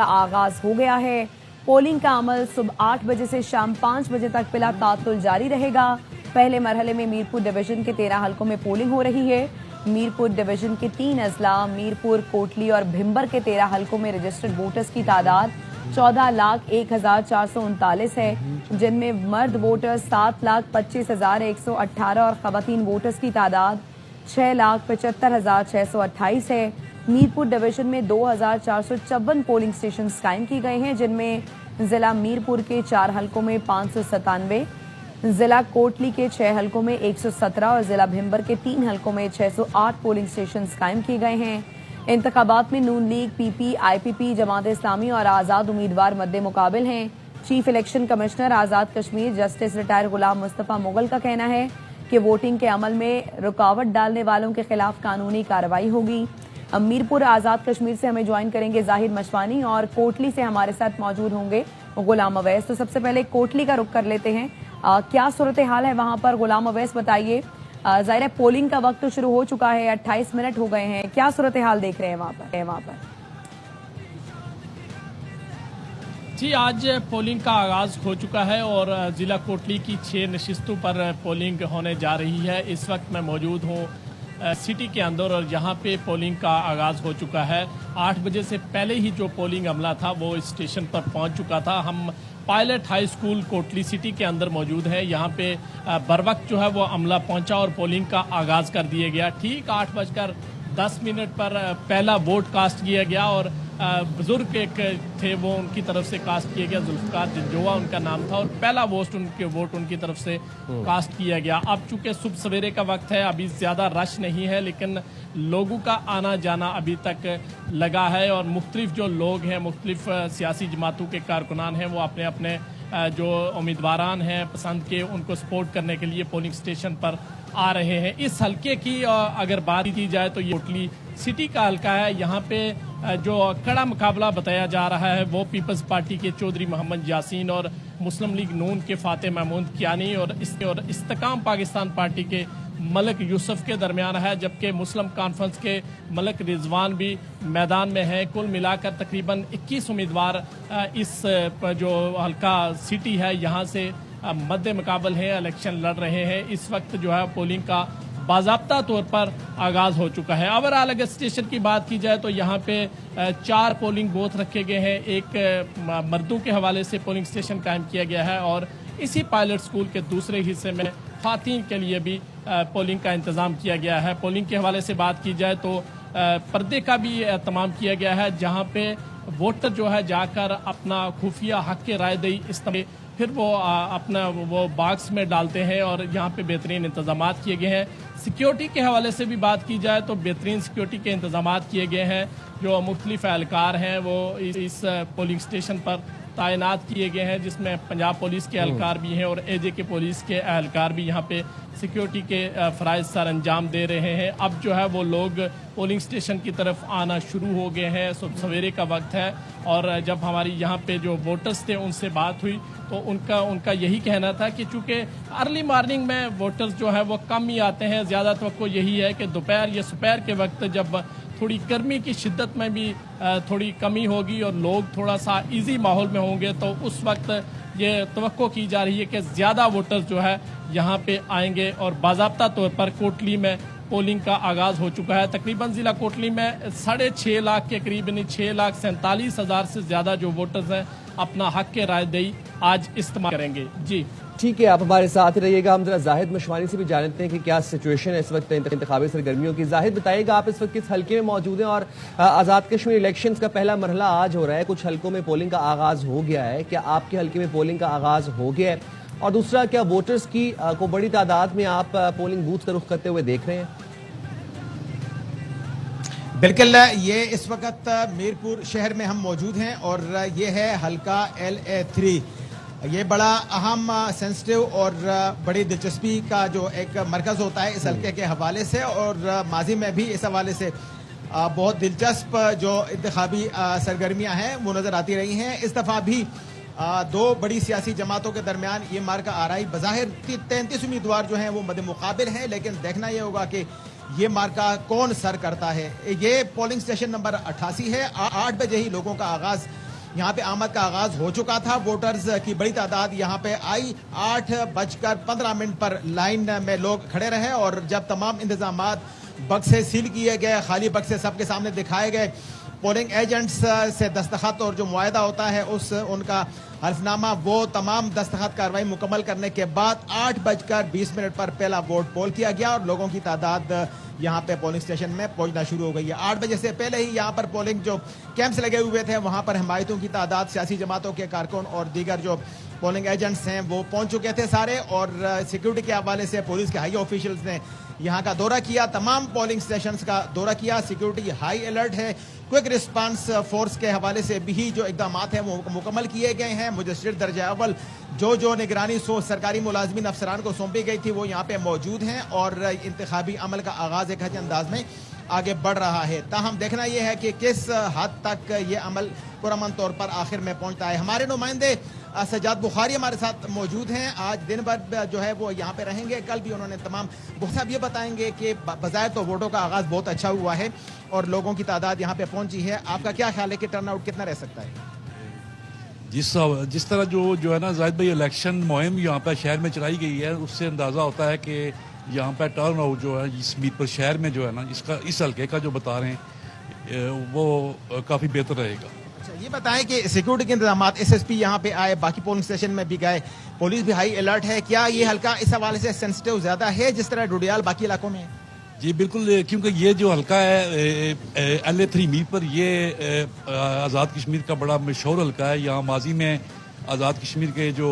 आगाज हो गया है। पोलिंग का अमल सुबह 8 बजे से शाम 5 बजे तक बिला तातुल जारी रहेगा। पहले मरहले में मीरपुर डिवीजन के 13 हलकों में पोलिंग हो रही है। मीरपुर डिवीजन के 3 अजला मीरपुर, कोटली और भिंबर के 13 हलकों में रजिस्टर्ड वोटर्स की तादाद 14,01,439 है, जिनमें मर्द वोटर्स 7,25,118 और खवातीन वोटर्स की तादाद 6,75,628 है। मीरपुर डिवीजन में 2,454 पोलिंग स्टेशन कायम किए गए हैं, जिनमें जिला मीरपुर के 4 हलकों में 597, जिला कोटली के 6 हलकों में 117 और जिला भिंबर के 3 हलकों में 608 पोलिंग स्टेशन कायम किए गए हैं। इंतखाबात में नून league, PP, IPP, Jamaat Islami और आजाद उम्मीदवार मद्दे मुकाबिल हैं। चीफ इलेक्शन कमिश्नर आजाद कश्मीर जस्टिस रिटायर गुलाम मुस्तफा मुगल का कहना है कि वोटिंग के अमल में रुकावट डालने वालों के खिलाफ कानूनी कार्रवाई होगी। मीरपुर आजाद कश्मीर से हमें ज्वाइन करेंगे जाहिर मशवानी और कोटली से हमारे साथ मौजूद होंगे गुलाम अवैस। तो सबसे पहले कोटली का रुख कर लेते हैं। क्या सूरत हाल है वहां पर, गुलाम अवैस बताइए। जाहिर है पोलिंग का वक्त तो शुरू हो चुका है, 28 मिनट हो गए हैं, क्या सूरत हाल देख रहे हैं वहां पर? जी, आज पोलिंग का आगाज हो चुका है और जिला कोटली की 6 नशिस्तों पर पोलिंग होने जा रही है। इस वक्त मैं मौजूद हूँ सिटी के अंदर और यहाँ पे पोलिंग का आगाज हो चुका है। 8 बजे से पहले ही जो पोलिंग अमला था वो स्टेशन पर पहुँच चुका था। हम pilot high school Kotli city के अंदर मौजूद है। यहाँ पे बर वक्त जो है वो अमला पहुंचा और पोलिंग का आगाज कर दिया गया। ठीक 8:10 पर पहला वोट कास्ट किया गया और बुजुर्ग एक थे वो उनकी तरफ से कास्ट किया गया, जुल्फकार जंजोआ उनका नाम था और पहला वोट उनकी तरफ से कास्ट किया गया। अब चूंकि सुबह सवेरे का वक्त है, अभी ज्यादा रश नहीं है, लेकिन लोगों का आना जाना अभी तक लगा है और मुख्तलिफ जो लोग हैं, मुख्तलिफ सियासी जमातों के कारकुनान हैं, वो अपने अपने जो उम्मीदवारान हैं पसंद के उनको सपोर्ट करने के लिए पोलिंग स्टेशन पर आ रहे हैं। इस हल्के की अगर बात की जाए तो ये कोटली सिटी का हल्का है। यहाँ पे जो कड़ा मुकाबला बताया जा रहा है वो पीपल्स पार्टी के चौधरी मोहम्मद यासीन और मुस्लिम लीग नून के फाते महमूद कियानी और इस्तेकाम पाकिस्तान पार्टी के मलिक यूसुफ के दरमियान है, जबकि मुस्लिम कॉन्फ्रेंस के मलिक रिजवान भी मैदान में है। कुल मिलाकर तकरीबन 21 उम्मीदवार इस जो हल्का सिटी है यहाँ से मद्दे मुकाबल है, इलेक्शन लड़ रहे हैं। इस वक्त जो है पोलिंग का बाज़ाब्ता तौर पर आगाज हो चुका है। ओवरऑल अगर स्टेशन की बात की जाए तो यहाँ पे 4 पोलिंग बूथ रखे गए हैं। एक मर्दों के हवाले से पोलिंग स्टेशन कायम किया गया है और इसी पायलट स्कूल के दूसरे हिस्से में ख़वातीन के लिए भी पोलिंग का इंतज़ाम किया गया है। पोलिंग के हवाले से बात की जाए तो पर्दे का भी एहतमाम किया गया है, जहाँ पे वोटर जो है जाकर अपना खुफिया हक के रायदही इस्तेमाल फिर वो अपना वो बॉक्स में डालते हैं और यहाँ पे बेहतरीन इंतजाम किए गए हैं। सिक्योरिटी के हवाले से भी बात की जाए तो बेहतरीन सिक्योरिटी के इंतजाम किए गए हैं। जो मुख्तलिफ एहलकार हैं वो इस पोलिंग स्टेशन पर तैनात किए गए हैं, जिसमें पंजाब पुलिस के एहलकार भी हैं और एजे के पुलिस के एहलकार भी यहाँ पे सिक्योरिटी के फ़राइज़ सर अंजाम दे रहे हैं। अब जो है वो लोग पोलिंग स्टेशन की तरफ आना शुरू हो गए हैं। सुबह सवेरे का वक्त है और जब हमारी यहाँ पे जो वोटर्स थे उनसे बात हुई तो उनका यही कहना था कि चूँकि अर्ली मॉर्निंग में वोटर्स जो है वो कम ही आते हैं, ज़्यादा तवक्को यही है कि दोपहर या सुपहर के वक्त जब थोड़ी गर्मी की शिद्दत में भी थोड़ी कमी होगी और लोग थोड़ा सा इजी माहौल में होंगे तो उस वक्त ये तवक्को की जा रही है कि ज़्यादा वोटर्स जो है यहाँ पे आएंगे और बाज़ाब्ता तौर पर कोटली में पोलिंग का आगाज़ हो चुका है। तकरीबन ज़िला कोटली में 6.5 लाख के करीब यानी 6,47,000 से ज़्यादा जो वोटर्स हैं अपना हक के रायदही आज इस्तेमाल करेंगे। जी ठीक है, आप हमारे साथ रहिएगा। हम जरा जाहिद मशवानी से भी जानते हैं कि क्या सिचुएशन है इस वक्त इंतखाबी सरगर्मियों की। जाहिद बताइएगा, आप इस वक्त किस हल्के में मौजूद हैं और आज़ाद कश्मीर इलेक्शंस का पहला मरहला आज हो रहा है, कुछ हल्कों में पोलिंग का आगाज हो गया है, क्या आपके हल्के में पोलिंग का आगाज हो गया है? और दूसरा, क्या वोटर्स की को बड़ी तादाद में आप पोलिंग बूथ का रुख करते हुए देख रहे हैं? बिल्कुल, ये इस वक्त मीरपुर शहर में हम मौजूद हैं और ये है हल्का LA3। ये बड़ा अहम, सेंसिटिव और बड़ी दिलचस्पी का जो एक मरकज़ होता है इस हल्के के हवाले से और माजी में भी इस हवाले से बहुत दिलचस्प जो इंतखाबी सरगर्मियां हैं वो नज़र आती रही हैं। इस दफ़ा भी 2 बड़ी सियासी जमातों के दरमियान ये मार्का आ रही। बज़ाहिर 33 उम्मीदवार जो हैं वो मद मुकाबिल हैं, लेकिन देखना ये होगा कि ये मार्का कौन सर करता है। ये पोलिंग स्टेशन नंबर 88 है। 8 बजे ही लोगों का आगाज़ यहाँ पे आमद का आगाज हो चुका था। वोटर्स की बड़ी तादाद यहाँ पे आई। 8:15 पर लाइन में लोग खड़े रहे और जब तमाम इंतजामात बक्से सील किए गए, खाली बक्से सबके सामने दिखाए गए, पोलिंग एजेंट्स से दस्तखत और जो मुआहदा होता है उनका हल्फनामा, वो तमाम दस्तखत कार्रवाई मुकम्मल करने के बाद 8:20 पर पहला वोट पोल किया गया और लोगों की तादाद यहाँ पे पोलिंग स्टेशन में पहुंचना शुरू हो गई है। 8 बजे से पहले ही यहाँ पर पोलिंग जो कैंप्स लगे हुए थे वहां पर हमायतों की तादाद, सियासी जमातों के कारकुन और दीगर जो पोलिंग एजेंट्स हैं वो पहुंच चुके थे सारे। और सिक्योरिटी के हवाले से पुलिस के हाई ऑफिशियल्स ने यहाँ का दौरा किया, तमाम पोलिंग स्टेशंस का दौरा किया। सिक्योरिटी हाई अलर्ट है। क्विक रिस्पांस फोर्स के हवाले से भी जो इकदाम हैं वो मुकम्मल किए गए हैं। मुजस्सिर दर्जा अव्वल जो निगरानी सरकारी मुलाजमीन अफसरान को सौंपी गई थी वो यहाँ पे मौजूद हैं और इंतखाबी अमल का आगाज एक अंदाज में आगे बढ़ रहा है। ताहम देखना यह है कि किस हद तक ये अमल पुरअमन तौर पर आखिर में पहुंचता है। हमारे नुमाइंदे सज्जाद बुखारी हमारे साथ मौजूद हैं। आज दिन भर जो है वो यहाँ पे रहेंगे। कल भी उन्होंने तमाम साहब ये बताएंगे कि बजाय तो वोटों का आगाज बहुत अच्छा हुआ है और लोगों की तादाद यहाँ पे पहुंची है। आपका क्या ख्याल है कि टर्नआउट कितना रह सकता है? जिस तरह जो है ना जाहिद भाई, इलेक्शन मुहिम यहाँ पर शहर में चलाई गई है, उससे अंदाज़ा होता है कि यहाँ पर टर्न आउट जो है इस मीरपुर शहर में जो है ना इस हल्के का जो बता रहे हैं वो काफ़ी बेहतर रहेगा। अच्छा, ये बताएं कि सिक्योरिटी के इंतजाम, एसएसपी यहाँ पे आए, बाकी पोलिंग स्टेशन में भी गए, पुलिस भी हाई अलर्ट है। क्या ये हल्का इस हवाले से सेंसिटिव ज्यादा है जिस तरह डुडियाल बाकी इलाकों में है? जी बिल्कुल, क्योंकि ये जो हल्का है LA3 मीरपुर, ये आज़ाद कश्मीर का बड़ा मशहूर हल्का है। यहाँ माजी में आज़ाद कश्मीर के जो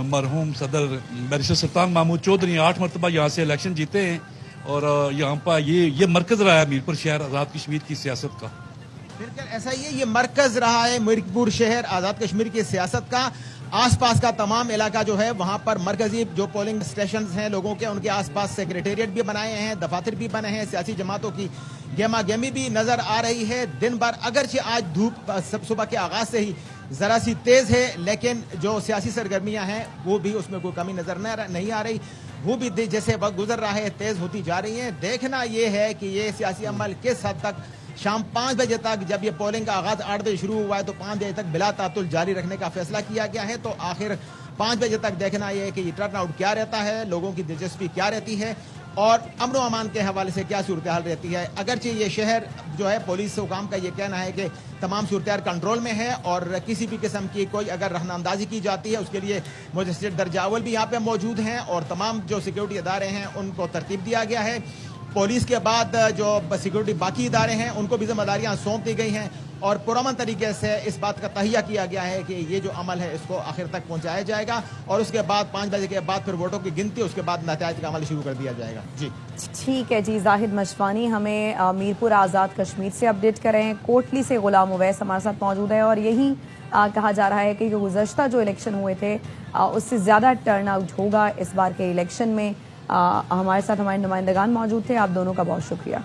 मरहूम सदर बैरिस्टर सुल्तान महमूद चौधरी 8 मरतबा यहाँ से इलेक्शन जीते हैं और यहाँ पर ये मरकज रहा है मीरपुर शहर आज़ाद कश्मीर की सियासत का। बिल्कुल ऐसा ही है, ये मरकज रहा है मीरपुर शहर आज़ाद कश्मीर की सियासत का। आसपास का तमाम इलाका जो है वहां पर मरकजी जो पोलिंग स्टेशन हैं लोगों के, उनके आसपास सेक्रेटेरिएट भी बनाए हैं, दफातर भी बने हैं, सियासी जमातों की गेमा गेमी भी नजर आ रही है। दिन भर अगरचे आज धूप सुबह के आगाज से ही जरा सी तेज है, लेकिन जो सियासी सरगर्मियां हैं वो भी उसमें कोई कमी नजर नहीं आ रही। वो भी जैसे वक्त गुजर रहा है तेज होती जा रही है। देखना यह है कि ये सियासी अमल किस हद तक शाम 5 बजे तक, जब ये पोलिंग का आगाज 8 बजे शुरू हुआ है तो 5 बजे तक बिला तातुल जारी रखने का फैसला किया गया है। तो आखिर 5 बजे तक देखना यह है कि ये टर्न आउट क्या रहता है, लोगों की दिलचस्पी क्या रहती है और अमन अमान के हवाले से क्या सूरत हाल रहती है। अगरचे ये शहर जो है पुलिस हुकाम का ये कहना है कि तमाम सूरत कंट्रोल में है और किसी भी किस्म की कोई अगर रहनांदाजी की जाती है उसके लिए मुजस्सिर दर्जा अव्वल भी यहाँ पे मौजूद हैं और तमाम जो सिक्योरिटी इदारे हैं उनको तरतीब दिया गया है। पुलिस के बाद जो सिक्योरिटी बाकी इदारे हैं उनको भी जिम्मेदारियां सौंप दी गई हैं और पुरअमन तरीके से इस बात का तहिया किया गया है कि ये जो अमल है इसको आखिर तक पहुंचाया जाएगा और उसके बाद 5 बजे के बाद फिर वोटों की गिनती, उसके बाद नतीजे का अमल शुरू कर दिया जाएगा। जी ठीक है जी। जाहिद मशवानी हमें मीरपुर आज़ाद कश्मीर से अपडेट कर रहे हैं। कोटली से गुलाम उवैस हमारे साथ मौजूद है और यही कहा जा रहा है कि गुज़श्ता जो इलेक्शन हुए थे उससे ज़्यादा टर्न आउट होगा इस बार के इलेक्शन में। हमारे साथ हमारे नुमाइंदगान मौजूद थे। आप दोनों का बहुत शुक्रिया।